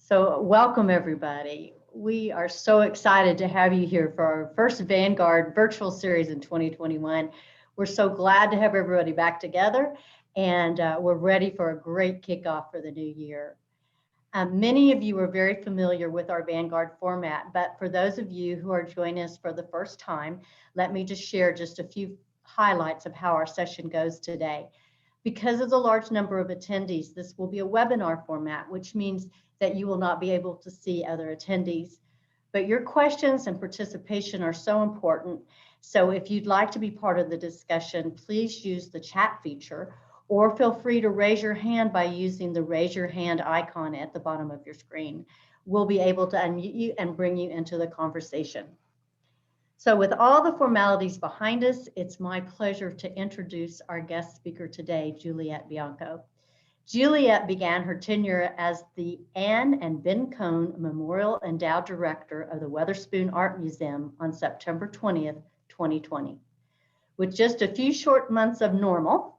So welcome everybody. We are so excited to have you here for our first Vanguard virtual series in 2021. We're so glad to have everybody back together, and we're ready for a great kickoff for the new year. Many of you are very familiar with our Vanguard format, but for those of you who are joining us for the first time, let me just share just a few highlights of how our session goes today. Because of the large number of attendees, this will be a webinar format, which means that you will not be able to see other attendees. But your questions and participation are so important. So if you'd like to be part of the discussion, please use the chat feature, or feel free to raise your hand by using the raise your hand icon at the bottom of your screen. We'll be able to unmute you and bring you into the conversation. So with all the formalities behind us, it's my pleasure to introduce our guest speaker today, Juliette Bianco. Juliette began her tenure as the Anne and Ben Cohn Memorial Endowed Director of the Weatherspoon Art Museum on September 20th, 2020. With just a few short months of normal,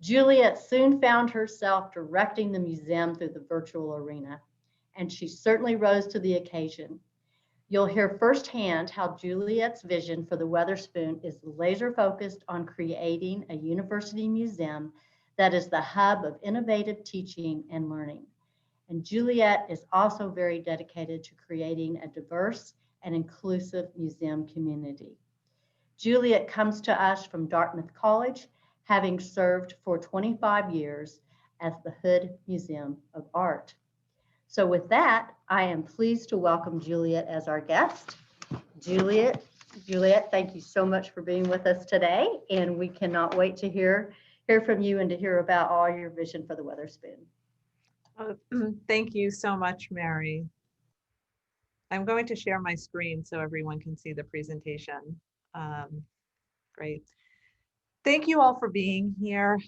Juliette soon found herself directing the museum through the virtual arena, and she certainly rose to the occasion. You'll hear firsthand how Juliette's vision for the Weatherspoon is laser focused on creating a university museum that is the hub of innovative teaching and learning. And Juliette is also very dedicated to creating a diverse and inclusive museum community. Juliette comes to us from Dartmouth College, having served for 25 years as the Hood Museum of Art. So with that, I am pleased to welcome Juliette as our guest. Juliette, thank you so much for being with us today, and we cannot wait to hear from you and to hear about all your vision for the Weatherspoon. Thank you so much, Mary. I'm going to share my screen so everyone can see the presentation. Great. Thank you all for being here.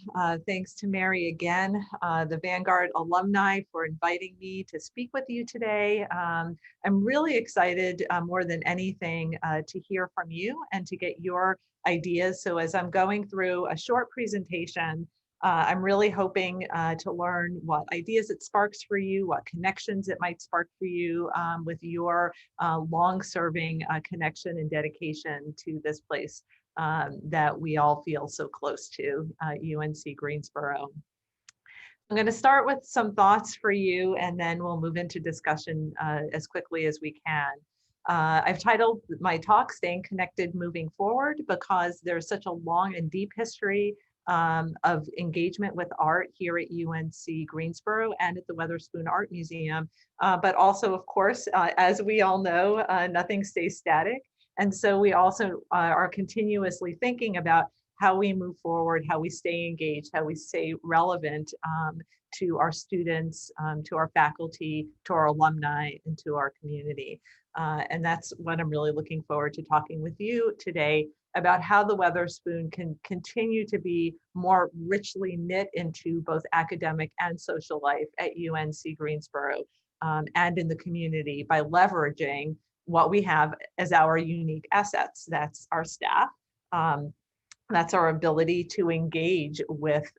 Thanks to Mary again, the Vanguard alumni, for inviting me to speak with you today. I'm really excited more than anything to hear from you and to get your ideas. So as I'm going through a short presentation, I'm really hoping to learn what ideas it sparks for you, what connections it might spark for you with your long-serving connection and dedication to this place that we all feel so close to, UNC Greensboro. I'm going to start with some thoughts for you, and then we'll move into discussion as quickly as we can. I've titled my talk, Staying Connected Moving Forward, because there's such a long and deep history of engagement with art here at UNC Greensboro and at the Weatherspoon Art Museum. But also, of course, as we all know, nothing stays static. And so we also are continuously thinking about how we move forward, how we stay engaged, how we stay relevant to our students, to our faculty, to our alumni, and to our community. And that's what I'm really looking forward to talking with you today about how the Weatherspoon can continue to be more richly knit into both academic and social life at UNC Greensboro and in the community by leveraging what we have as our unique assets. That's our staff. That's our ability to engage with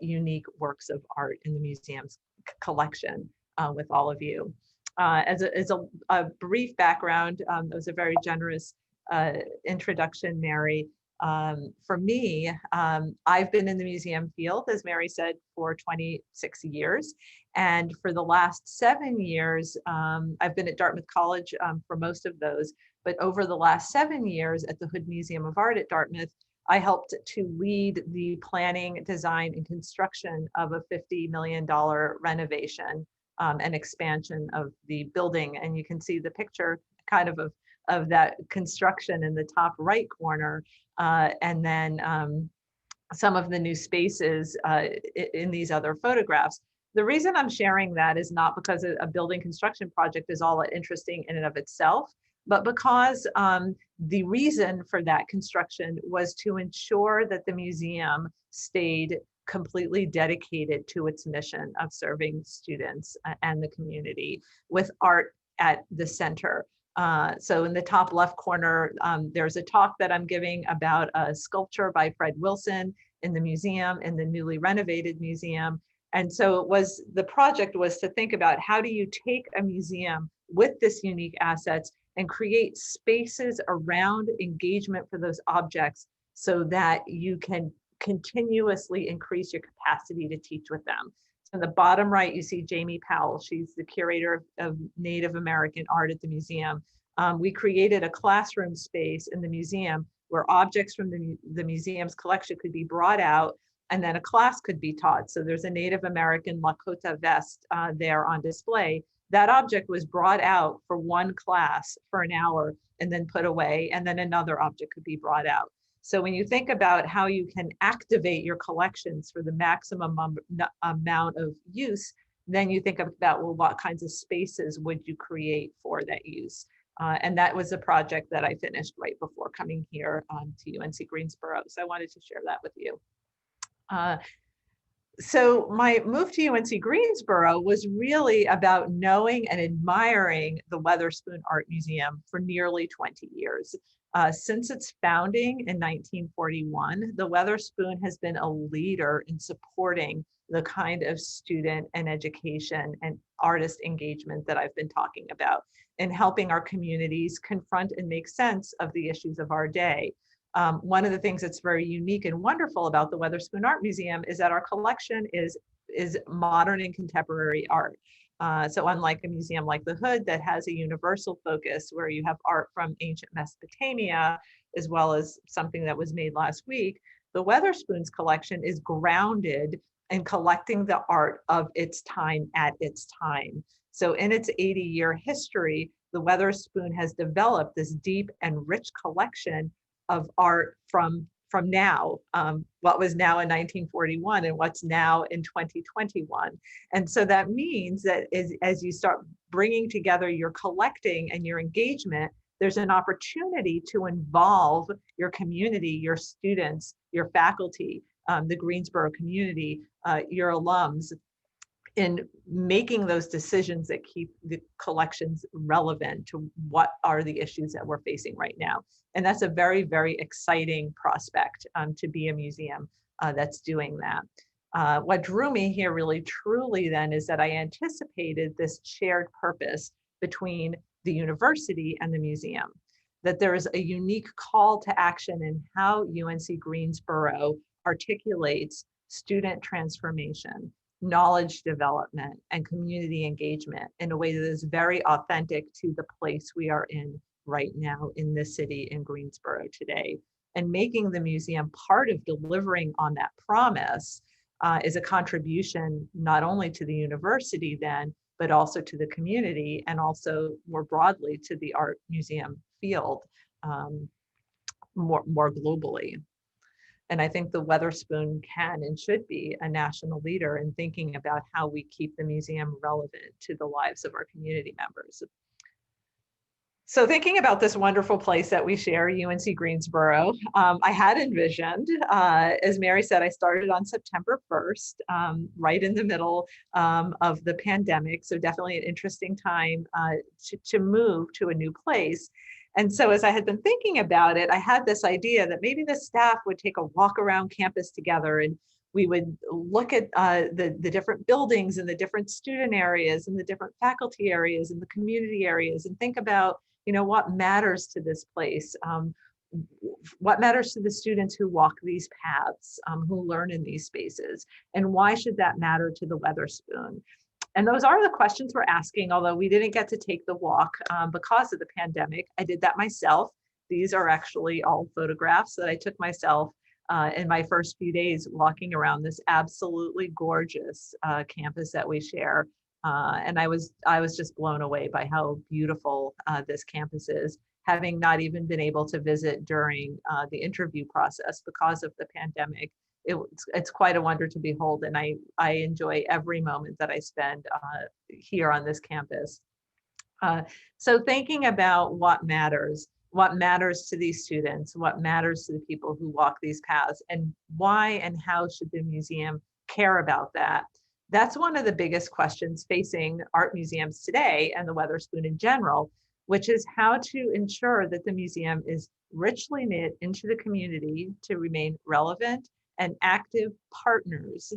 unique works of art in the museum's collection with all of you. As a brief background, that was a very generous introduction, Mary. For me, I've been in the museum field, as Mary said, for 26 years. And for the last 7 years, I've been at Dartmouth College for most of those. But over the last 7 years at the Hood Museum of Art at Dartmouth, I helped to lead the planning, design, and construction of a $50 million renovation and expansion of the building. And you can see the picture kind of that construction in the top right corner. And then some of the new spaces in these other photographs. The reason I'm sharing that is not because a building construction project is all that interesting in and of itself, but because the reason for that construction was to ensure that the museum stayed completely dedicated to its mission of serving students and the community with art at the center. So in the top left corner, there's a talk that I'm giving about a sculpture by Fred Wilson in the museum, in the newly renovated museum. And so the project was to think about how do you take a museum with this unique assets and create spaces around engagement for those objects so that you can continuously increase your capacity to teach with them. So in the bottom right, you see Jamie Powell. She's the curator of Native American art at the museum. We created a classroom space in the museum where objects from the museum's collection could be brought out, and then a class could be taught. So there's a Native American Lakota vest there on display. That object was brought out for one class for an hour and then put away, and then another object could be brought out. So when you think about how you can activate your collections for the maximum amount of use, then you think about, well, what kinds of spaces would you create for that use? And that was a project that I finished right before coming here to UNC Greensboro. So I wanted to share that with you. So my move to UNC Greensboro was really about knowing and admiring the Weatherspoon Art Museum for nearly 20 years. Since its founding in 1941, the Weatherspoon has been a leader in supporting the kind of student and education and artist engagement that I've been talking about, and helping our communities confront and make sense of the issues of our day. One of the things that's very unique and wonderful about the Weatherspoon Art Museum is that our collection is modern and contemporary art. So unlike a museum like the Hood that has a universal focus where you have art from ancient Mesopotamia, as well as something that was made last week, the Weatherspoon's collection is grounded in collecting the art of its time at its time. So in its 80-year history, the Weatherspoon has developed this deep and rich collection of art from now, what was now in 1941 and what's now in 2021. And so that means that as you start bringing together your collecting and your engagement, there's an opportunity to involve your community, your students, your faculty, the Greensboro community, your alums, in making those decisions that keep the collections relevant to what are the issues that we're facing right now. And that's a very, very exciting prospect to be a museum that's doing that. What drew me here really truly then is that I anticipated this shared purpose between the university and the museum, that there is a unique call to action in how UNC Greensboro articulates student transformation, knowledge development, and community engagement in a way that is very authentic to the place we are in right now in this city in Greensboro today. And making the museum part of delivering on that promise is a contribution not only to the university then, but also to the community and also more broadly to the art museum field more globally. And I think the Weatherspoon can and should be a national leader in thinking about how we keep the museum relevant to the lives of our community members. So thinking about this wonderful place that we share, UNC Greensboro, I had envisioned, as Mary said, I started on September 1st, right in the middle of the pandemic. So definitely an interesting time to move to a new place. And so as I had been thinking about it, I had this idea that maybe the staff would take a walk around campus together and we would look at the different buildings and the different student areas and the different faculty areas and the community areas and think about, you know, what matters to this place, what matters to the students who walk these paths, who learn in these spaces, and why should that matter to the Weatherspoon? And those are the questions we're asking, although we didn't get to take the walk because of the pandemic. I did that myself. These are actually all photographs that I took myself in my first few days walking around this absolutely gorgeous campus that we share. And I was just blown away by how beautiful this campus is, having not even been able to visit during the interview process because of the pandemic. It's quite a wonder to behold, and I enjoy every moment that I spend here on this campus. So thinking about what matters to these students, what matters to the people who walk these paths, and why and how should the museum care about that? That's one of the biggest questions facing art museums today and the Weatherspoon in general, which is how to ensure that the museum is richly knit into the community to remain relevant and active partners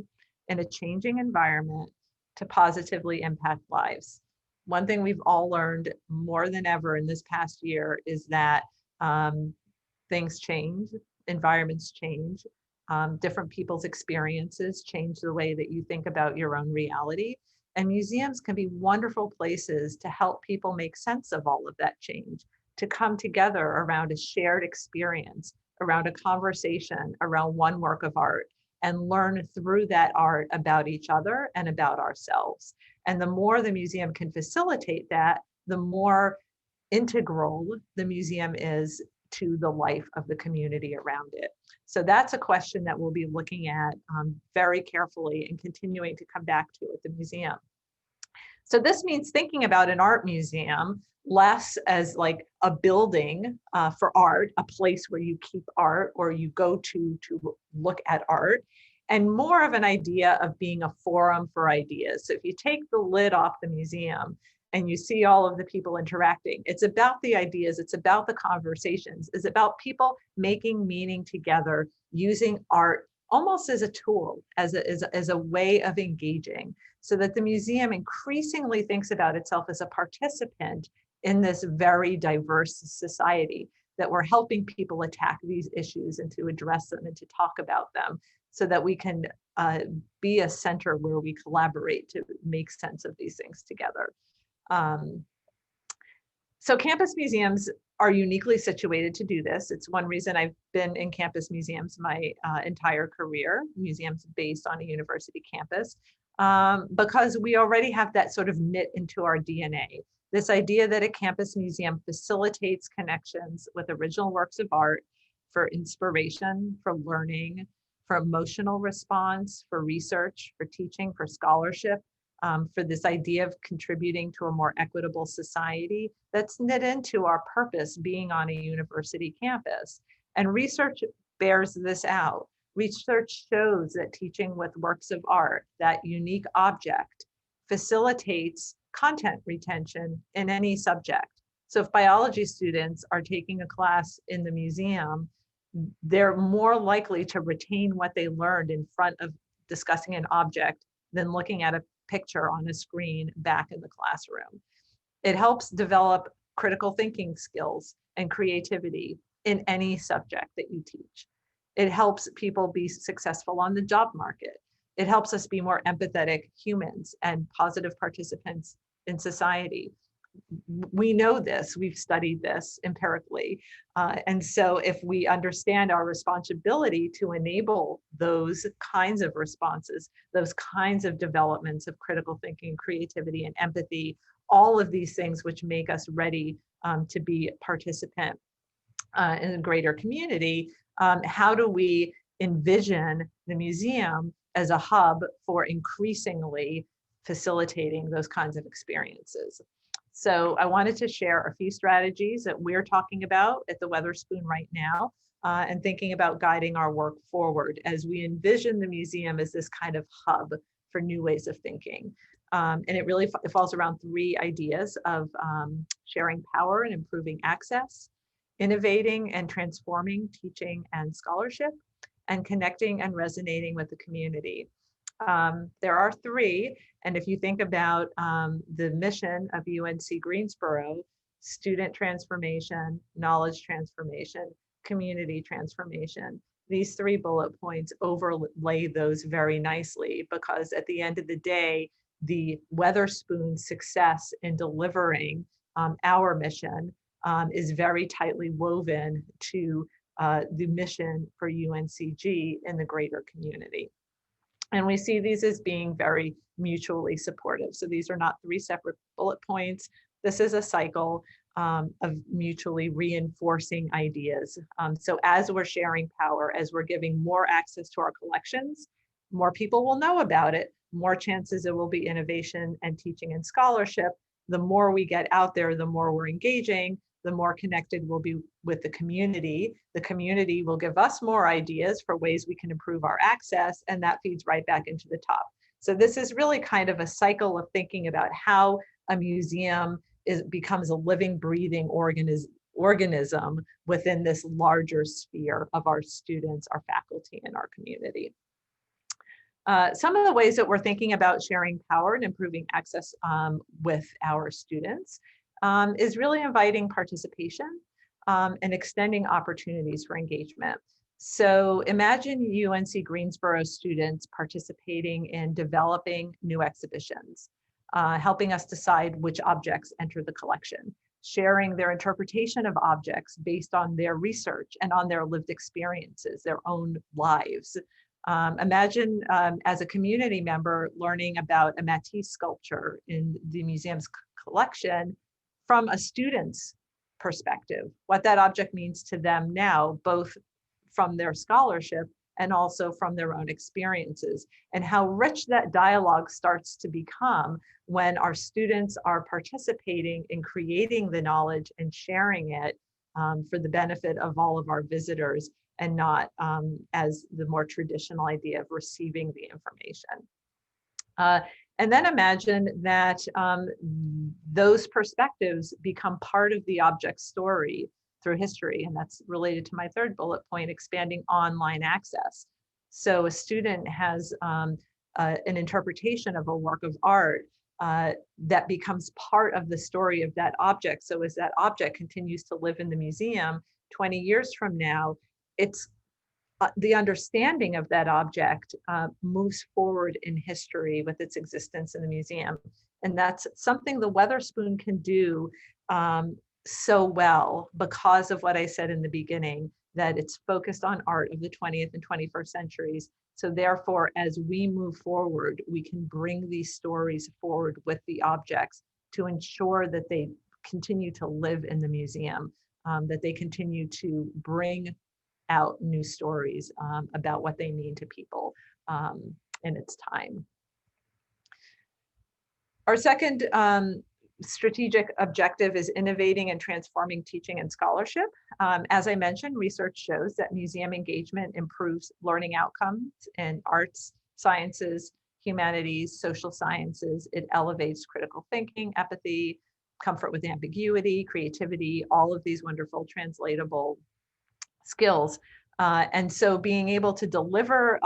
in a changing environment to positively impact lives. One thing we've all learned more than ever in this past year is that things change, environments change, different people's experiences change the way that you think about your own reality. And museums can be wonderful places to help people make sense of all of that change, to come together around a shared experience, around a conversation, around one work of art, and learn through that art about each other and about ourselves. And the more the museum can facilitate that, the more integral the museum is to the life of the community around it. So that's a question that we'll be looking at very carefully and continuing to come back to at the museum. So this means thinking about an art museum less as like a building for art, a place where you keep art or you go to look at art, and more of an idea of being a forum for ideas. So if you take the lid off the museum and you see all of the people interacting, it's about the ideas, it's about the conversations, it's about people making meaning together, using art almost as a tool, as a way of engaging, so that the museum increasingly thinks about itself as a participant in this very diverse society, that we're helping people attack these issues and to address them and to talk about them, so that we can be a center where we collaborate to make sense of these things together. So campus museums are uniquely situated to do this. It's one reason I've been in campus museums my entire career, museums based on a university campus, because we already have that sort of knit into our DNA. This idea that a campus museum facilitates connections with original works of art for inspiration, for learning, for emotional response, for research, for teaching, for scholarship, for this idea of contributing to a more equitable society, that's knit into our purpose being on a university campus. And research bears this out. Research shows that teaching with works of art, that unique object, facilitates content retention in any subject. So if biology students are taking a class in the museum, they're more likely to retain what they learned in front of discussing an object than looking at a picture on a screen back in the classroom. It helps develop critical thinking skills and creativity in any subject that you teach. It helps people be successful on the job market. It helps us be more empathetic humans and positive participants in society. We know this, we've studied this empirically. And so if we understand our responsibility to enable those kinds of responses, those kinds of developments of critical thinking, creativity, and empathy, all of these things which make us ready to be a participant in a greater community, how do we envision the museum as a hub for increasingly facilitating those kinds of experiences? So I wanted to share a few strategies that we're talking about at the Weatherspoon right now, and thinking about guiding our work forward as we envision the museum as this kind of hub for new ways of thinking. And it really falls around three ideas of sharing power and improving access, innovating and transforming teaching and scholarship, and connecting and resonating with the community. There are three, and if you think about the mission of UNC Greensboro, student transformation, knowledge transformation, community transformation, these three bullet points overlay those very nicely, because at the end of the day, the Weatherspoon success in delivering our mission is very tightly woven to the mission for UNCG in the greater community. And we see these as being very mutually supportive. So these are not three separate bullet points. This is a cycle of mutually reinforcing ideas. So as we're sharing power, as we're giving more access to our collections, more people will know about it, more chances there will be innovation and teaching and scholarship. The more we get out there, the more we're engaging, the more connected we'll be with the community. The community will give us more ideas for ways we can improve our access, and that feeds right back into the top. So this is really kind of a cycle of thinking about how a museum becomes a living, breathing organism within this larger sphere of our students, our faculty, and our community. Some of the ways that we're thinking about sharing power and improving access with our students is really inviting participation and extending opportunities for engagement. So imagine UNC Greensboro students participating in developing new exhibitions, helping us decide which objects enter the collection, sharing their interpretation of objects based on their research and on their lived experiences, their own lives. Imagine as a community member learning about a Matisse sculpture in the museum's collection from a student's perspective, what that object means to them now, both from their scholarship and also from their own experiences, and how rich that dialogue starts to become when our students are participating in creating the knowledge and sharing it for the benefit of all of our visitors, and not as the more traditional idea of receiving the information. And then imagine that those perspectives become part of the object story through history. And that's related to my third bullet point, expanding online access. So a student has an interpretation of a work of art that becomes part of the story of that object. So as that object continues to live in the museum 20 years from now, it's the understanding of that object moves forward in history with its existence in the museum. And that's something the Weatherspoon can do so well because of what I said in the beginning, that it's focused on art of the 20th and 21st centuries. So therefore, as we move forward, we can bring these stories forward with the objects to ensure that they continue to live in the museum, that they continue to bring out new stories about what they mean to people in its time. Our second strategic objective is innovating and transforming teaching and scholarship. As I mentioned, research shows that museum engagement improves learning outcomes in arts, sciences, humanities, social sciences. It elevates critical thinking, empathy, comfort with ambiguity, creativity, all of these wonderful translatable skills. And so being able to deliver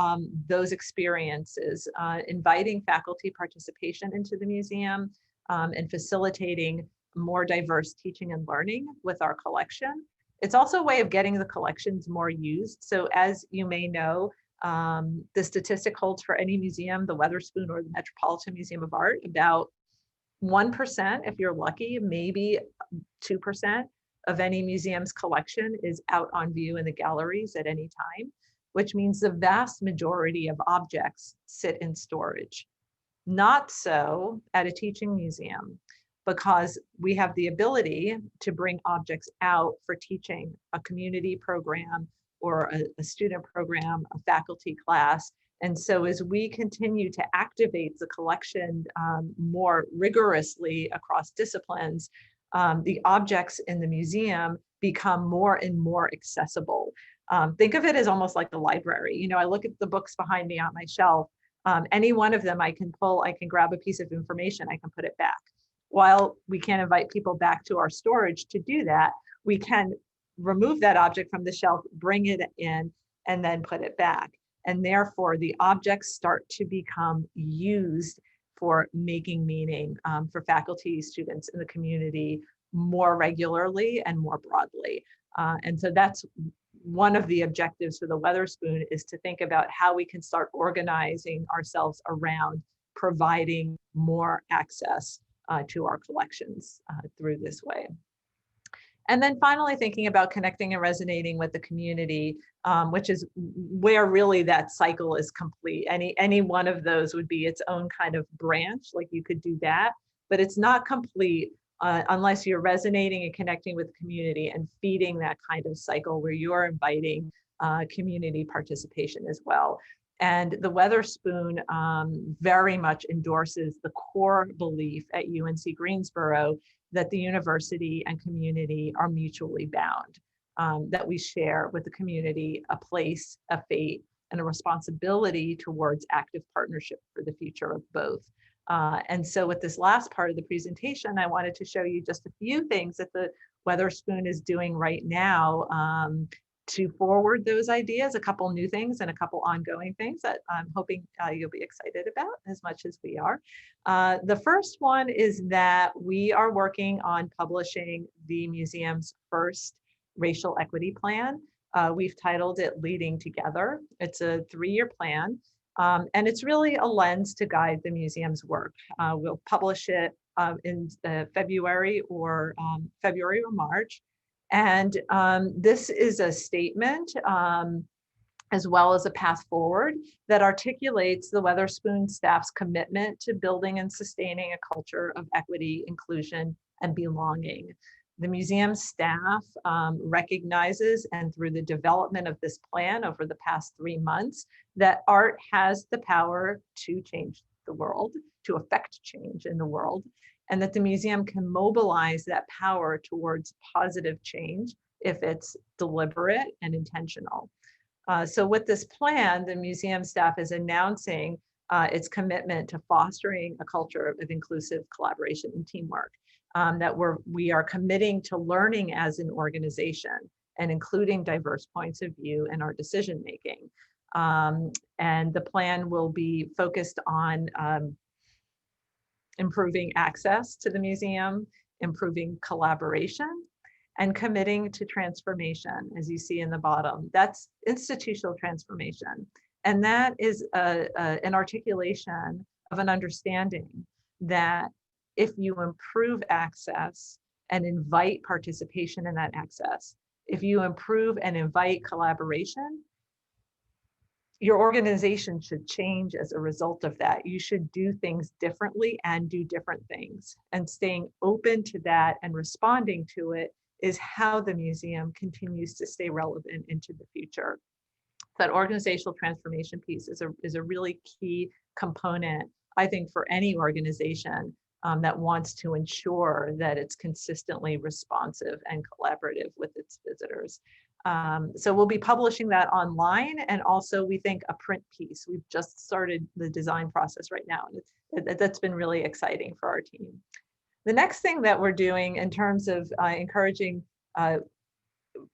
those experiences, inviting faculty participation into the museum, and facilitating more diverse teaching and learning with our collection. It's also a way of getting the collections more used. So as you may know, the statistic holds for any museum, the Weatherspoon or the Metropolitan Museum of Art, about 1%, if you're lucky, maybe 2% of any museum's collection is out on view in the galleries at any time, which means the vast majority of objects sit in storage. Not so at a teaching museum, because we have the ability to bring objects out for teaching, a community program or a student program, a faculty class. And so as we continue to activate the collection more rigorously across disciplines, the objects in the museum become more and more accessible. Think of it as almost like a library. You know, I look at the books behind me on my shelf. Any one of them I can pull, I can grab a piece of information, I can put it back. While we can't invite people back to our storage to do that, we can remove that object from the shelf, bring it in, and then put it back. And therefore, the objects start to become used for making meaning for faculty, students in the community more regularly and more broadly. And so that's one of the objectives for the Weatherspoon, is to think about how we can start organizing ourselves around providing more access to our collections through this way. And then finally, thinking about connecting and resonating with the community, which is where really that cycle is complete. Any one of those would be its own kind of branch, like you could do that, but it's not complete unless you're resonating and connecting with the community and feeding that kind of cycle where you're inviting community participation as well. And the Weatherspoon very much endorses the core belief at UNC Greensboro that the university and community are mutually bound, that we share with the community a place, a fate, and a responsibility towards active partnership for the future of both. And so with this last part of the presentation, I wanted to show you just a few things that the Weatherspoon is doing right now to forward those ideas, a couple new things and a couple ongoing things that I'm hoping you'll be excited about as much as we are. The first one is that we are working on publishing the museum's first racial equity plan. We've titled it Leading Together. It's a 3-year plan, and it's really a lens to guide the museum's work. We'll publish it in February or March. And this is a statement as well as a path forward that articulates the Weatherspoon staff's commitment to building and sustaining a culture of equity, inclusion, and belonging. The museum staff recognizes, and through the development of this plan over the past 3 months, that art has the power to change the world, to affect change in the world, and that the museum can mobilize that power towards positive change if it's deliberate and intentional. So with this plan, the museum staff is announcing its commitment to fostering a culture of inclusive collaboration and teamwork, that we are committing to learning as an organization and including diverse points of view in our decision making. And the plan will be focused on improving access to the museum, improving collaboration, and committing to transformation, as you see in the bottom. That's institutional transformation. And that is an articulation of an understanding that if you improve access and invite participation in that access, if you improve and invite collaboration, your organization should change as a result of that. You should do things differently and do different things. And staying open to that and responding to it is how the museum continues to stay relevant into the future. That organizational transformation piece is a really key component, I think, for any organization that wants to ensure that it's consistently responsive and collaborative with its visitors. So we'll be publishing that online, and also we think a print piece. We've just started the design process right now, and that's been really exciting for our team. The next thing that we're doing in terms of encouraging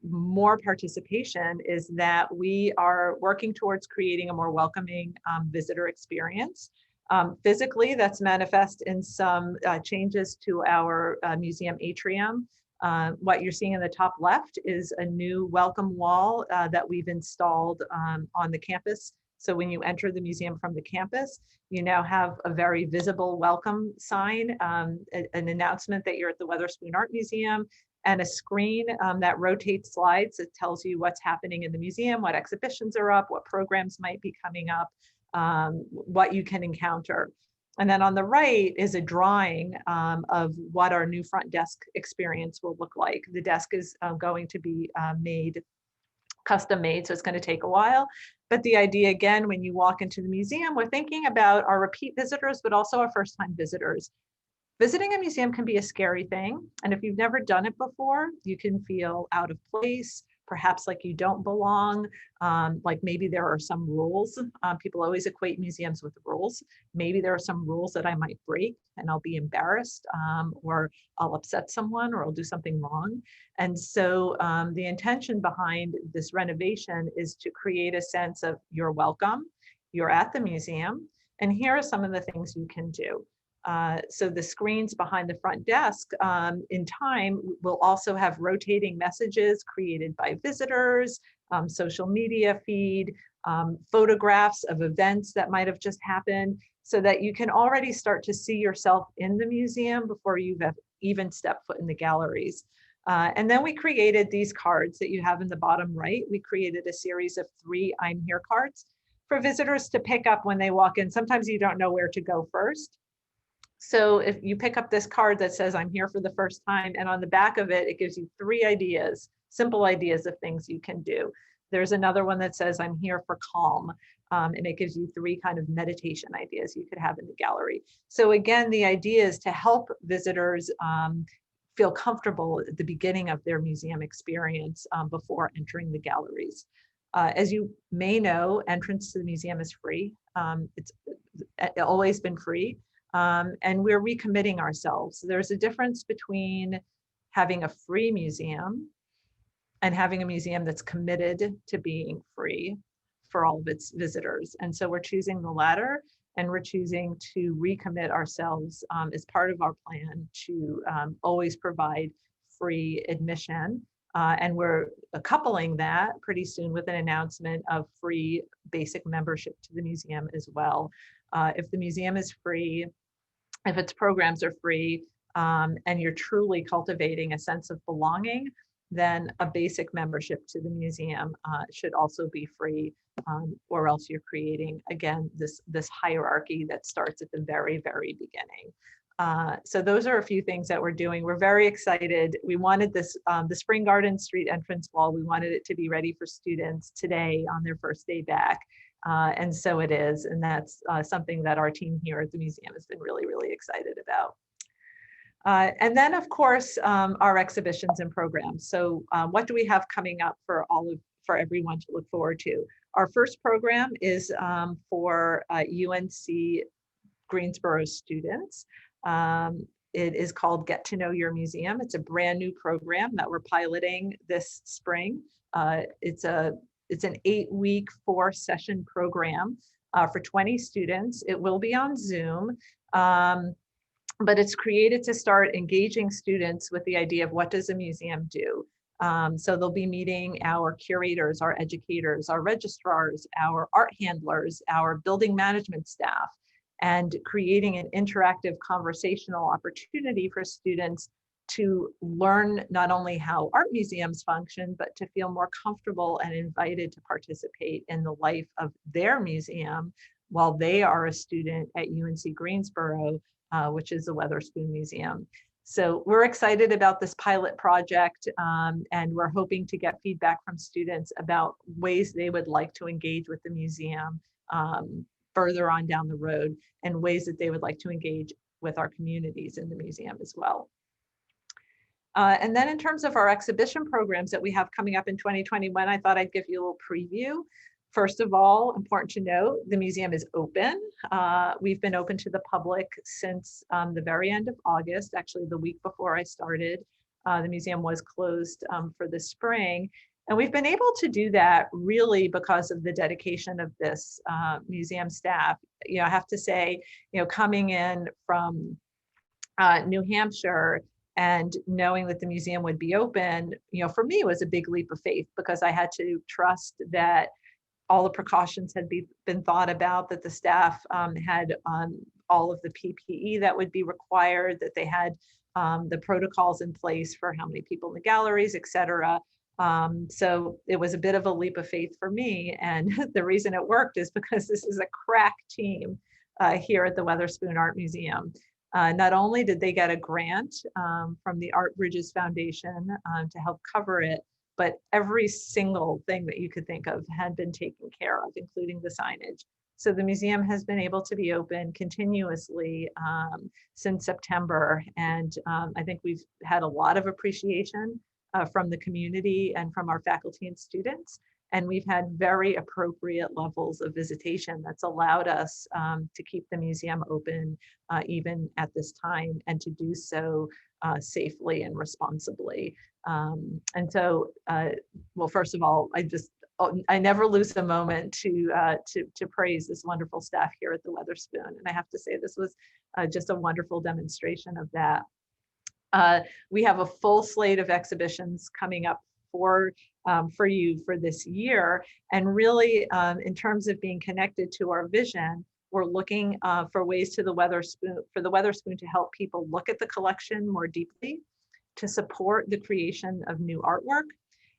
more participation is that we are working towards creating a more welcoming visitor experience. Physically, that's manifest in some changes to our museum atrium. What you're seeing in the top left is a new welcome wall that we've installed on the campus. So when you enter the museum from the campus, you now have a very visible welcome sign, an announcement that you're at the Weatherspoon Art Museum, and a screen that rotates slides that tells you what's happening in the museum, what exhibitions are up, what programs might be coming up, what you can encounter. And then on the right is a drawing of what our new front desk experience will look like. The desk is going to be custom made, so it's going to take a while. But the idea, again, when you walk into the museum, we're thinking about our repeat visitors, but also our first-time visitors. Visiting a museum can be a scary thing. And if you've never done it before, you can feel out of place, perhaps like you don't belong, like maybe there are some rules. People always equate museums with rules. Maybe there are some rules that I might break and I'll be embarrassed, or I'll upset someone, or I'll do something wrong. And so the intention behind this renovation is to create a sense of you're welcome, you're at the museum, and here are some of the things you can do. So the screens behind the front desk in time will also have rotating messages created by visitors, social media feed, photographs of events that might have just happened, so that you can already start to see yourself in the museum before you've even stepped foot in the galleries. And then we created these cards that you have in the bottom right. We created a series of 3 I'm Here cards for visitors to pick up when they walk in. Sometimes you don't know where to go first. So if you pick up this card that says I'm here for the first time, and on the back of it, it gives you 3 ideas, simple ideas of things you can do. There's another one that says I'm here for calm, and it gives you 3 kind of meditation ideas you could have in the gallery. So again, the idea is to help visitors feel comfortable at the beginning of their museum experience before entering the galleries. As you may know, entrance to the museum is free. It's always been free. And we're recommitting ourselves. There's a difference between having a free museum and having a museum that's committed to being free for all of its visitors. And so we're choosing the latter, and we're choosing to recommit ourselves as part of our plan to always provide free admission. And we're coupling that pretty soon with an announcement of free basic membership to the museum as well. If the museum is free, if its programs are free, and you're truly cultivating a sense of belonging, then a basic membership to the museum should also be free, or else you're creating, again, this hierarchy that starts at the very, very beginning. So those are a few things that we're doing. We're very excited. We wanted this, the Spring Garden Street entrance wall, we wanted it to be ready for students today on their first day back. And so it is, and that's something that our team here at the museum has been really, really excited about. And then, of course, our exhibitions and programs. So what do we have coming up for everyone to look forward to? Our first program is for UNC Greensboro students. It is called Get to Know Your Museum. It's a brand new program that we're piloting this spring. It's an 8-week, 4-session program for 20 students. It will be on Zoom. But it's created to start engaging students with the idea of what does a museum do? So they'll be meeting our curators, our educators, our registrars, our art handlers, our building management staff, and creating an interactive conversational opportunity for students to learn not only how art museums function, but to feel more comfortable and invited to participate in the life of their museum while they are a student at UNC Greensboro, which is the Weatherspoon Museum. So we're excited about this pilot project, and we're hoping to get feedback from students about ways they would like to engage with the museum further on down the road, and ways that they would like to engage with our communities in the museum as well. And then in terms of our exhibition programs that we have coming up in 2021, I thought I'd give you a little preview. First of all, important to note, the museum is open. We've been open to the public since the very end of August, actually the week before I started. The museum was closed for the spring. And we've been able to do that really because of the dedication of this museum staff. You know, I have to say, you know, coming in from New Hampshire and knowing that the museum would be open, you know, for me, it was a big leap of faith because I had to trust that all the precautions had been thought about, that the staff had all of the PPE that would be required, that they had the protocols in place for how many people in the galleries, et cetera. So it was a bit of a leap of faith for me. And the reason it worked is because this is a crack team here at the Weatherspoon Art Museum. Not only did they get a grant from the Art Bridges Foundation to help cover it, but every single thing that you could think of had been taken care of, including the signage. So the museum has been able to be open continuously since September. And I think we've had a lot of appreciation from the community and from our faculty and students. And we've had very appropriate levels of visitation that's allowed us to keep the museum open even at this time, and to do so safely and responsibly. And so, well, first of all, I never lose a moment to praise this wonderful staff here at the Weatherspoon. And I have to say, this was just a wonderful demonstration of that. We have a full slate of exhibitions coming up for you for this year. And really, in terms of being connected to our vision, we're looking for ways for the Weatherspoon to help people look at the collection more deeply, to support the creation of new artwork,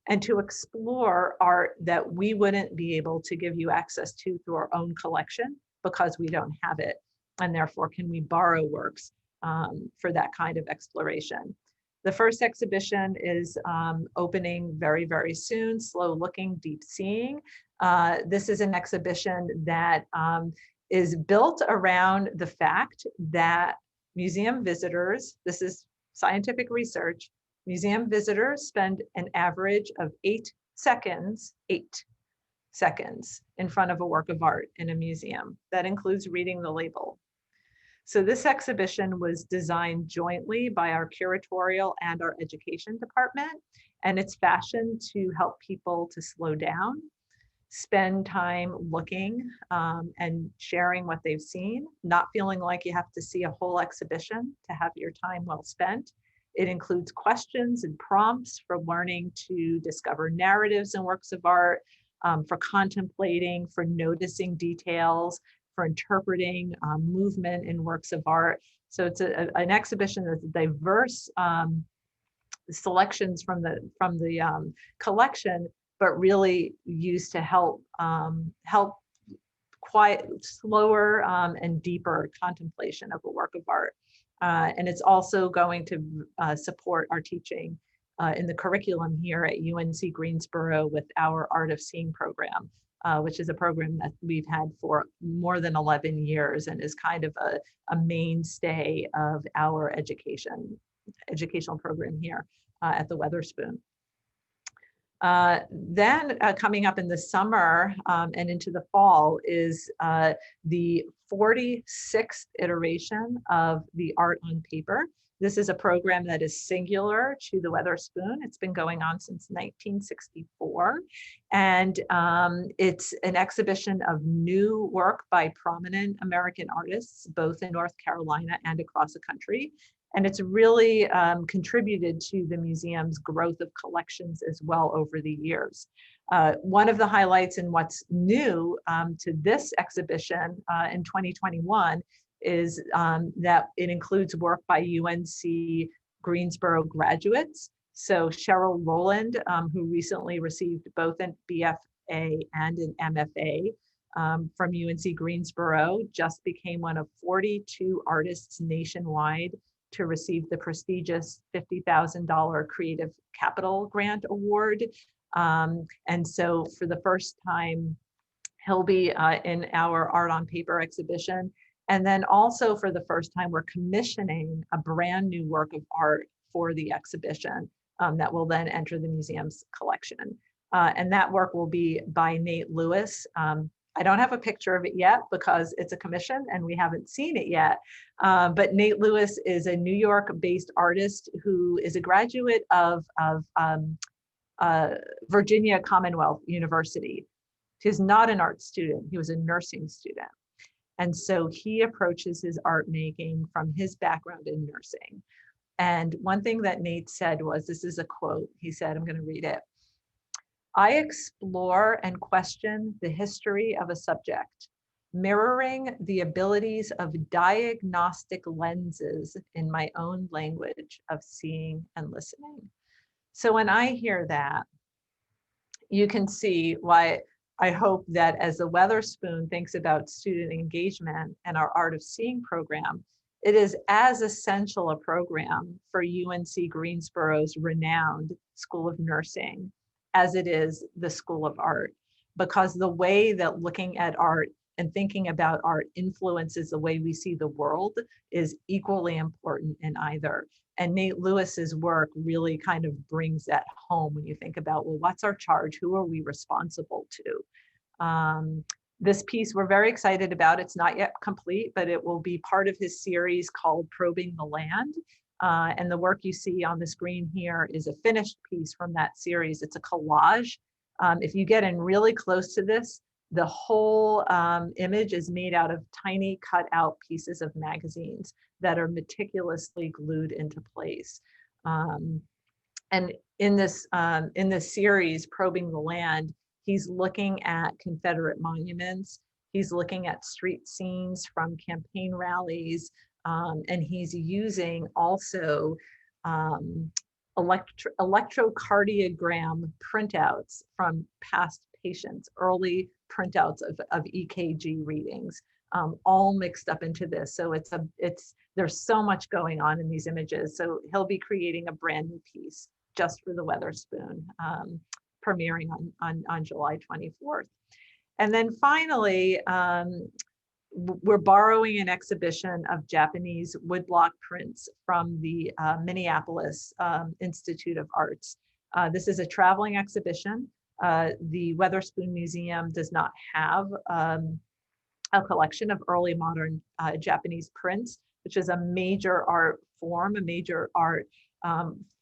and to explore art that we wouldn't be able to give you access to through our own collection because we don't have it. And therefore, can we borrow works for that kind of exploration? The first exhibition is opening very, very soon, Slow Looking, Deep Seeing. This is an exhibition that is built around the fact that museum visitors, this is scientific research, museum visitors spend an average of 8 seconds in front of a work of art in a museum. That includes reading the label. So this exhibition was designed jointly by our curatorial and our education department, and it's fashioned to help people to slow down, spend time looking and sharing what they've seen, not feeling like you have to see a whole exhibition to have your time well spent. It includes questions and prompts for learning to discover narratives in works of art, for contemplating, for noticing details, for interpreting movement in works of art. So it's an exhibition that's diverse selections from the collection, but really used to help quiet, slower and deeper contemplation of a work of art. And it's also going to support our teaching in the curriculum here at UNC Greensboro with our Art of Seeing program, which is a program that we've had for more than 11 years and is kind of a mainstay of our educational program here at the Weatherspoon. Then coming up in the summer and into the fall is the 46th iteration of the Art on Paper. This is a program that is singular to the Weatherspoon. It's been going on since 1964. And it's an exhibition of new work by prominent American artists, both in North Carolina and across the country. And it's really contributed to the museum's growth of collections as well over the years. One of the highlights in what's new to this exhibition in 2021 is that it includes work by UNC Greensboro graduates. So Cheryl Rowland, who recently received both an BFA and an MFA from UNC Greensboro, just became one of 42 artists nationwide to receive the prestigious $50,000 Creative Capital Grant Award. And so for the first time, he'll be in our Art on Paper exhibition. And then also for the first time, we're commissioning a brand new work of art for the exhibition that will then enter the museum's collection. And that work will be by Nate Lewis. I don't have a picture of it yet because it's a commission and we haven't seen it yet. But Nate Lewis is a New York-based artist who is a graduate of Virginia Commonwealth University. He's not an art student, he was a nursing student. And so he approaches his art making from his background in nursing. And one thing that Nate said was, this is a quote, he said, I'm going to read it. I explore and question the history of a subject, mirroring the abilities of diagnostic lenses in my own language of seeing and listening. So when I hear that, you can see why I hope that as the Weatherspoon thinks about student engagement and our Art of Seeing program, it is as essential a program for UNC Greensboro's renowned School of Nursing as it is the School of Art, because the way that looking at art and thinking about art influences the way we see the world is equally important in either. And Nate Lewis's work really kind of brings that home when you think about, well, what's our charge? Who are we responsible to? This piece we're very excited about. It's not yet complete, but it will be part of his series called Probing the Land. And the work you see on the screen here is a finished piece from that series. It's a collage. If you get in really close to this, the whole image is made out of tiny cut out pieces of magazines that are meticulously glued into place. And in this series, Probing the Land, he's looking at Confederate monuments. He's looking at street scenes from campaign rallies. And he's using also electrocardiogram printouts from past patients, early printouts of EKG readings, all mixed up into this. So there's so much going on in these images. So he'll be creating a brand new piece just for the Weatherspoon, premiering on July 24th. And then finally, we're borrowing an exhibition of Japanese woodblock prints from the Minneapolis Institute of Arts. This is a traveling exhibition. The Weatherspoon Museum does not have a collection of early modern Japanese prints, which is a major art form, a major art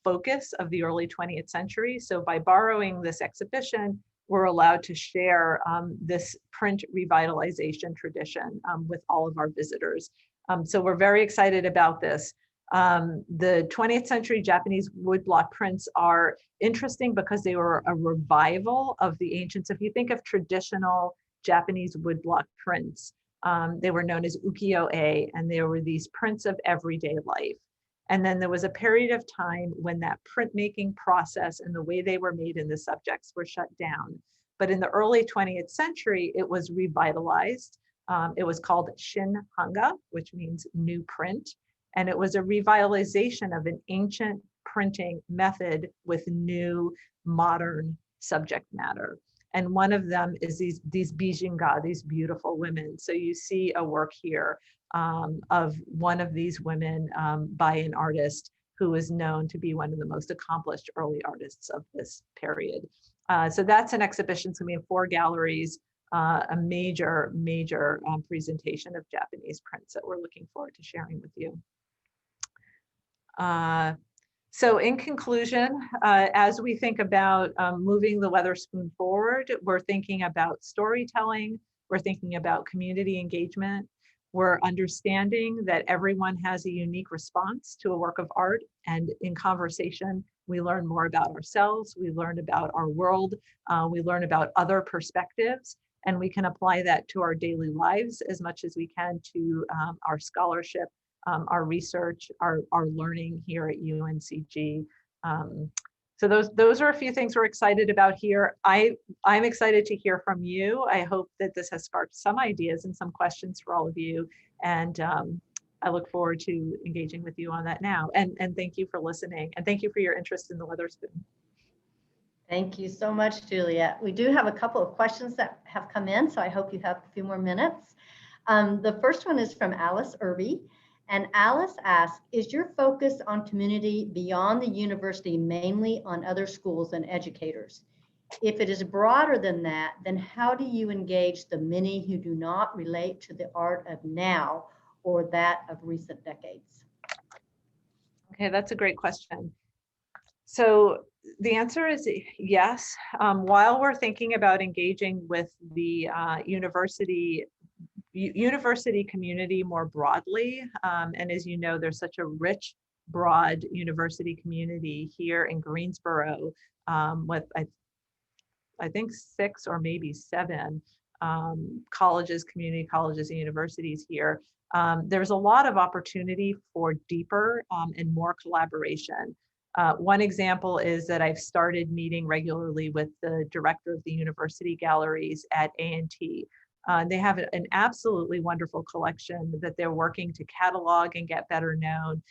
focus of the early 20th century. So by borrowing this exhibition, we're allowed to share this print revitalization tradition with all of our visitors. So we're very excited about this. The 20th century Japanese woodblock prints are interesting because they were a revival of the ancients. If you think of traditional Japanese woodblock prints, they were known as ukiyo-e, and they were these prints of everyday life. And then there was a period of time when that printmaking process and the way they were made and the subjects were shut down. But in the early 20th century, it was revitalized. It was called shin hanga, which means new print. And it was a revitalization of an ancient printing method with new modern subject matter. And one of them is these bijinga, these beautiful women. So you see a work here of one of these women by an artist who is known to be one of the most accomplished early artists of this period. So that's an exhibition. So we have 4 galleries, a major presentation of Japanese prints that we're looking forward to sharing with you. So in conclusion, as we think about moving the Weatherspoon forward, we're thinking about storytelling, we're thinking about community engagement, we're understanding that everyone has a unique response to a work of art, and in conversation, we learn more about ourselves, we learn about our world, we learn about other perspectives, and we can apply that to our daily lives as much as we can to our scholarship, our research, our learning here at UNCG. So those are a few things we're excited about here. I'm excited to hear from you. I hope that this has sparked some ideas and some questions for all of you. And I look forward to engaging with you on that now. And thank you for listening. And thank you for your interest in the Weatherspoon. Thank you so much, Juliette. We do have a couple of questions that have come in, so I hope you have a few more minutes. The first one is from Alice Irby. And Alice asks, is your focus on community beyond the university mainly on other schools and educators? If it is broader than that, then how do you engage the many who do not relate to the art of now or that of recent decades? Okay, that's a great question. So the answer is yes. While we're thinking about engaging with the university community more broadly, and as you know, there's such a rich, broad university community here in Greensboro with I think 6 or maybe 7 colleges, community colleges and universities here. There's a lot of opportunity for deeper and more collaboration. One example is that I've started meeting regularly with the director of the university galleries at A&T. They have an absolutely wonderful collection that they're working to catalog and get better known.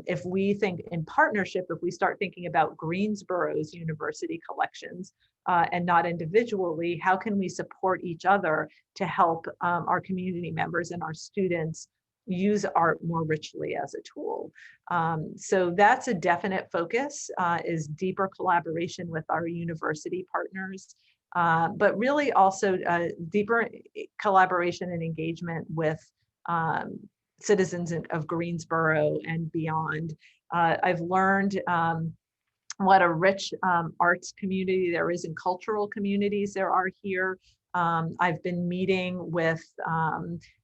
If we think in partnership, if we start thinking about Greensboro's university collections and not individually, how can we support each other to help our community members and our students use art more richly as a tool? So that's a definite focus, is deeper collaboration with our university partners. But really also deeper collaboration and engagement with citizens of Greensboro and beyond. I've learned what a rich arts community there is and cultural communities there are here. I've been meeting with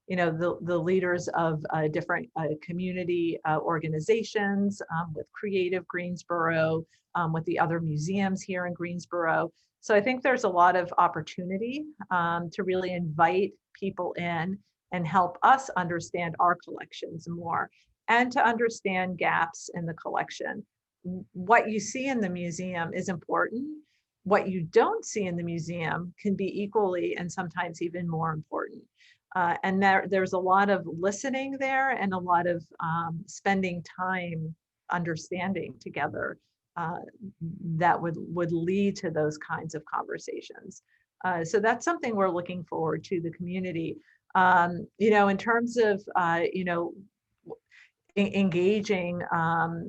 the leaders of different community organizations, with Creative Greensboro, with the other museums here in Greensboro. So I think there's a lot of opportunity to really invite people in and help us understand our collections more and to understand gaps in the collection. What you see in the museum is important. What you don't see in the museum can be equally and sometimes even more important. And there's a lot of listening there and a lot of spending time understanding together that would lead to those kinds of conversations. So that's something we're looking forward to the community. In terms of, engaging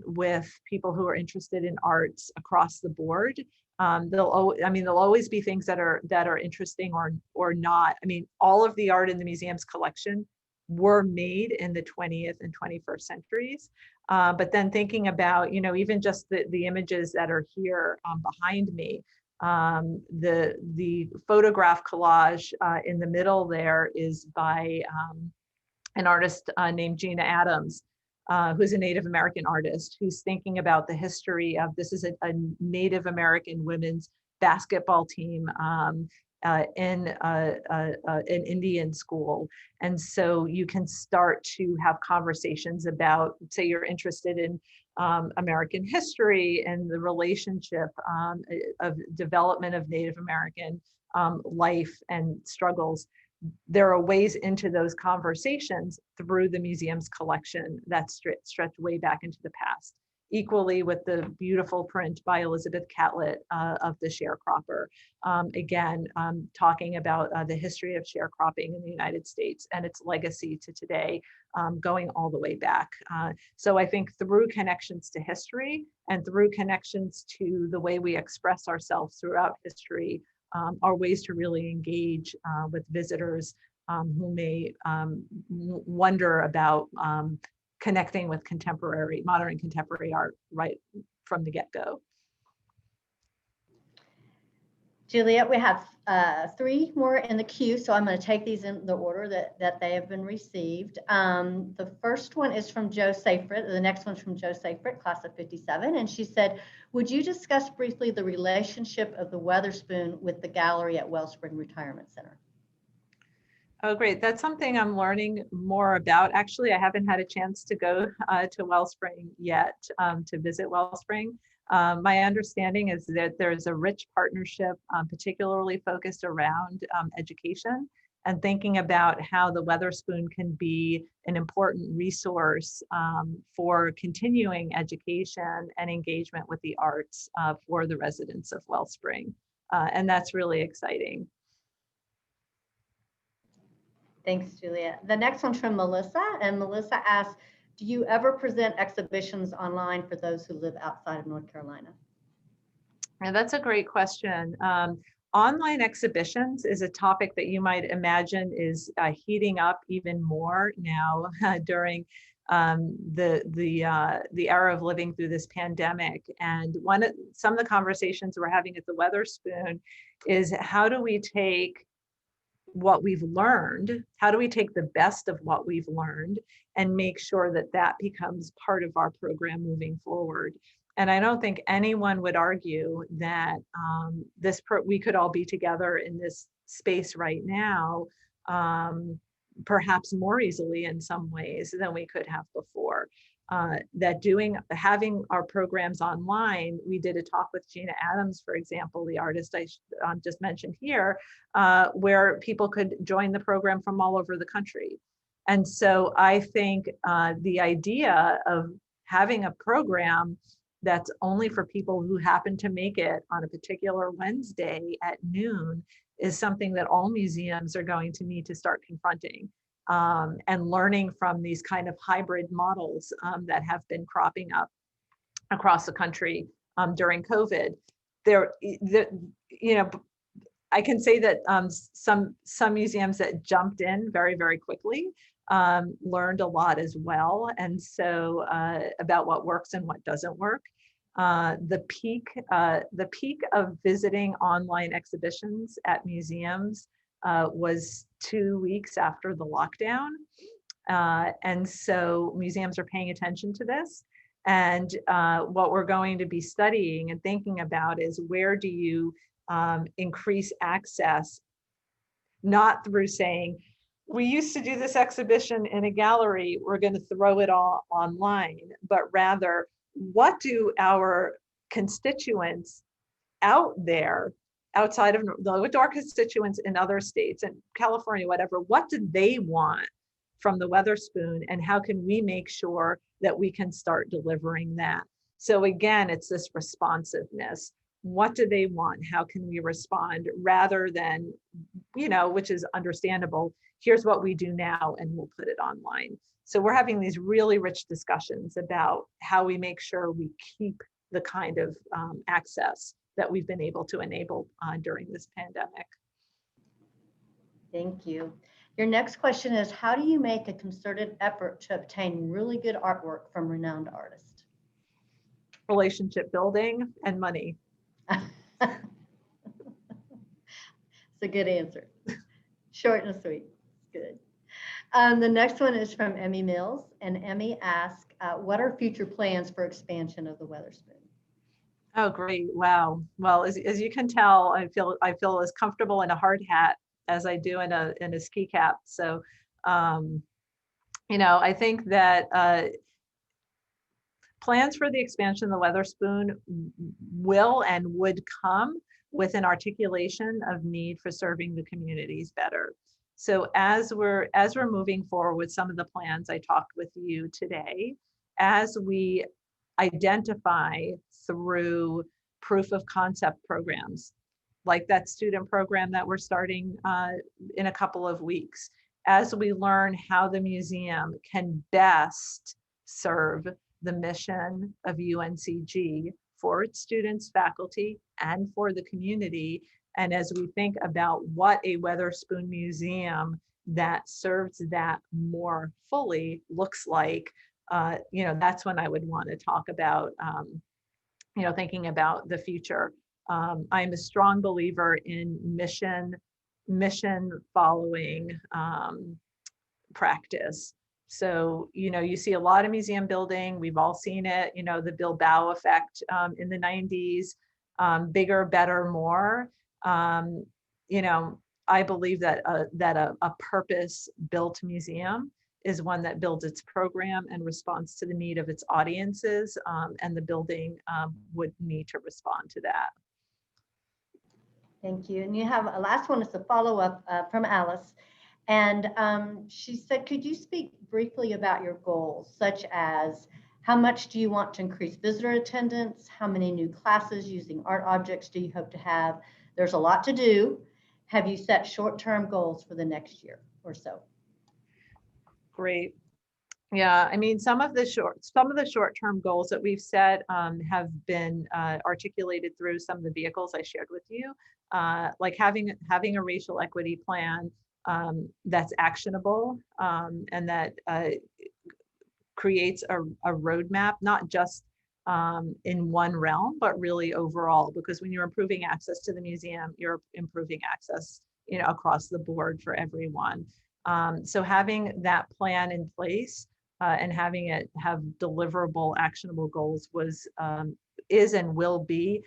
with people who are interested in arts across the board, There'll always be things that are interesting or not. I mean, all of the art in the museum's collection were made in the 20th and 21st centuries. But then thinking about, even just the images that are here behind me, the photograph collage in the middle there is by an artist named Gina Adams, who's a Native American artist, who's thinking about the history of, this is a Native American women's basketball team in an Indian school. And so you can start to have conversations about, say you're interested in American history and the relationship of development of Native American life and struggles. There are ways into those conversations through the museum's collection that stretch way back into the past. Equally with the beautiful print by Elizabeth Catlett of the sharecropper. Again, talking about the history of sharecropping in the United States and its legacy to today, going all the way back. So I think through connections to history and through connections to the way we express ourselves throughout history, are ways to really engage with visitors who may wonder about connecting with modern and contemporary art right from the get-go. Juliette, we have 3 more in the queue, so I'm going to take these in the order that they have been received. The first one is from Joe Seyfried. The next one's from Joe Seyfried, class of 57. And she said, would you discuss briefly the relationship of the Weatherspoon with the gallery at Wellspring Retirement Center? Oh, great. That's something I'm learning more about. Actually, I haven't had a chance to go to Wellspring yet, to visit Wellspring. My understanding is that there's a rich partnership, particularly focused around education and thinking about how the Weatherspoon can be an important resource for continuing education and engagement with the arts for the residents of Wellspring. And that's really exciting. Thanks, Juliette. The next one's from Melissa, and Melissa asks, do you ever present exhibitions online for those who live outside of North Carolina? And that's a great question. Online exhibitions is a topic that you might imagine is heating up even more now during the era of living through this pandemic. And some of the conversations we're having at the Weatherspoon is, how do we take what we've learned, how do we take the best of what we've learned and make sure that that becomes part of our program moving forward? And I don't think anyone would argue that we could all be together in this space right now, perhaps more easily in some ways than we could have before. Having our programs online, we did a talk with Gina Adams, for example, the artist I just mentioned here, where people could join the program from all over the country. And so I think the idea of having a program that's only for people who happen to make it on a particular Wednesday at noon is something that all museums are going to need to start confronting. And learning from these kind of hybrid models that have been cropping up across the country during COVID. I can say that some museums that jumped in very, very quickly learned a lot as well. And so about what works and what doesn't work. The peak of visiting online exhibitions at museums was 2 weeks after the lockdown. And so museums are paying attention to this. And what we're going to be studying and thinking about is, where do you increase access, not through saying, we used to do this exhibition in a gallery, we're going to throw it all online, but rather, what do our constituents out there, outside of our constituents in other states and California, whatever, what do they want from the Weatherspoon, and how can we make sure that we can start delivering that? So again, it's this responsiveness. What do they want? How can we respond, rather than, which is understandable, here's what we do now and we'll put it online. So we're having these really rich discussions about how we make sure we keep the kind of access that we've been able to enable during this pandemic. Thank you. Your next question is, how do you make a concerted effort to obtain really good artwork from renowned artists? Relationship building and money. It's a good answer. Short and sweet. Good. The next one is from Emmy Mills, and Emmy asks, what are future plans for expansion of the Weatherspoon? Oh, great. Wow. Well, as you can tell, I feel as comfortable in a hard hat as I do in a ski cap. So, I think that plans for the expansion of the Weatherspoon will and would come with an articulation of need for serving the communities better. So as we're moving forward with some of the plans I talked with you today, as we identify through proof of concept programs, like that student program that we're starting in a couple of weeks, as we learn how the museum can best serve the mission of UNCG for its students, faculty, and for the community. And as we think about what a Weatherspoon museum that serves that more fully looks like, that's when I would want to talk about, thinking about the future. I'm a strong believer in mission following practice. So, you see a lot of museum building. We've all seen it, the Bilbao effect in the 90s, bigger, better, more. I believe that a purpose-built museum is one that builds its program and responds to the need of its audiences, and the building would need to respond to that. Thank you. And you have a last one is a follow-up from Alice. And she said, could you speak briefly about your goals, such as how much do you want to increase visitor attendance? How many new classes using art objects do you hope to have? There's a lot to do. Have you set short-term goals for the next year or so? Great. Yeah, I mean, some of the short-term goals that we've set have been articulated through some of the vehicles I shared with you, like having a racial equity plan that's actionable, and that creates a roadmap, not just in one realm, but really overall, because when you're improving access to the museum, you're improving access, across the board for everyone. So having that plan in place and having it have deliverable, actionable goals is and will be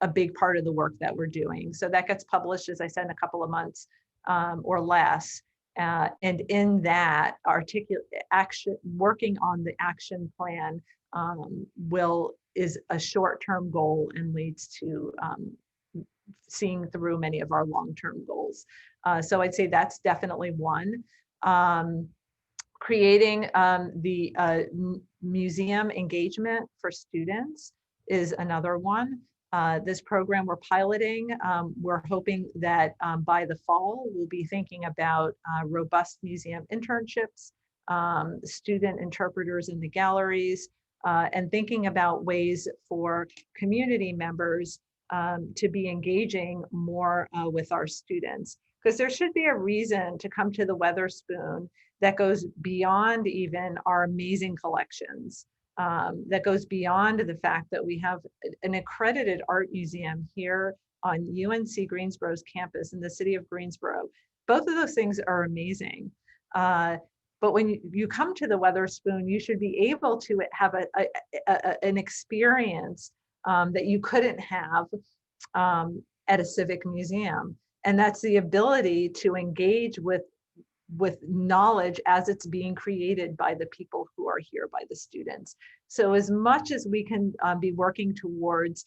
a big part of the work that we're doing. So that gets published, as I said, in a couple of months or less. And in that working on the action plan is a short-term goal and leads to seeing through many of our long-term goals. So I'd say that's definitely one. Creating the museum engagement for students is another one. This program we're piloting, we're hoping that by the fall, we'll be thinking about robust museum internships, student interpreters in the galleries, and thinking about ways for community members to be engaging more with our students. Because there should be a reason to come to the Weatherspoon that goes beyond even our amazing collections. That goes beyond the fact that we have an accredited art museum here on UNC Greensboro's campus in the city of Greensboro. Both of those things are amazing. But when you come to the Weatherspoon, you should be able to have an experience that you couldn't have at a civic museum. And that's the ability to engage with knowledge as it's being created by the people who are here, by the students. So as much as we can be working towards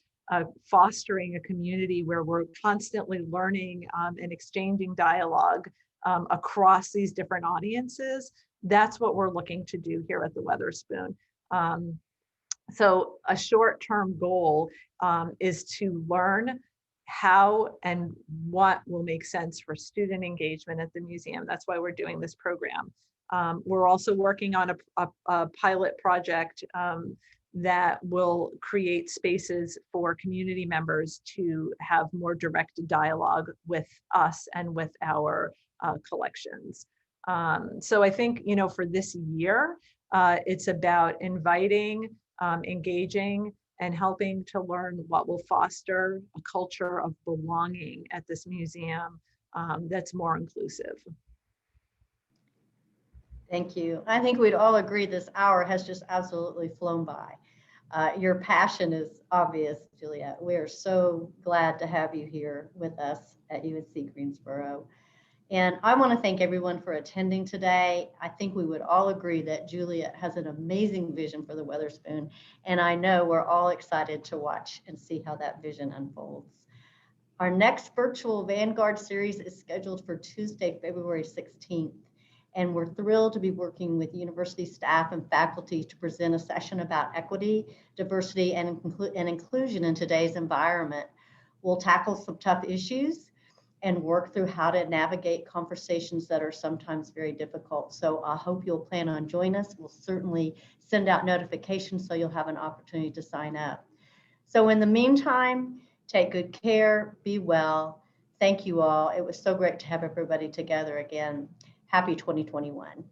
fostering a community where we're constantly learning and exchanging dialogue across these different audiences, that's what we're looking to do here at the Weatherspoon. So a short-term goal is to learn how and what will make sense for student engagement at the museum. That's why we're doing this program. We're also working on a pilot project that will create spaces for community members to have more direct dialogue with us and with our collections. So I think, for this year, it's about inviting, engaging, and helping to learn what will foster a culture of belonging at this museum that's more inclusive. Thank you. I think we'd all agree this hour has just absolutely flown by. Your passion is obvious, Juliette. We are so glad to have you here with us at UNC Greensboro. And I want to thank everyone for attending today. I think we would all agree that Juliette has an amazing vision for the Weatherspoon, and I know we're all excited to watch and see how that vision unfolds. Our next virtual Vanguard series is scheduled for Tuesday, February 16th. And we're thrilled to be working with university staff and faculty to present a session about equity, diversity, and inclusion in today's environment. We'll tackle some tough issues and work through how to navigate conversations that are sometimes very difficult. So I hope you'll plan on joining us. We'll certainly send out notifications so you'll have an opportunity to sign up. So in the meantime, take good care, be well. Thank you all. It was so great to have everybody together again. Happy 2021.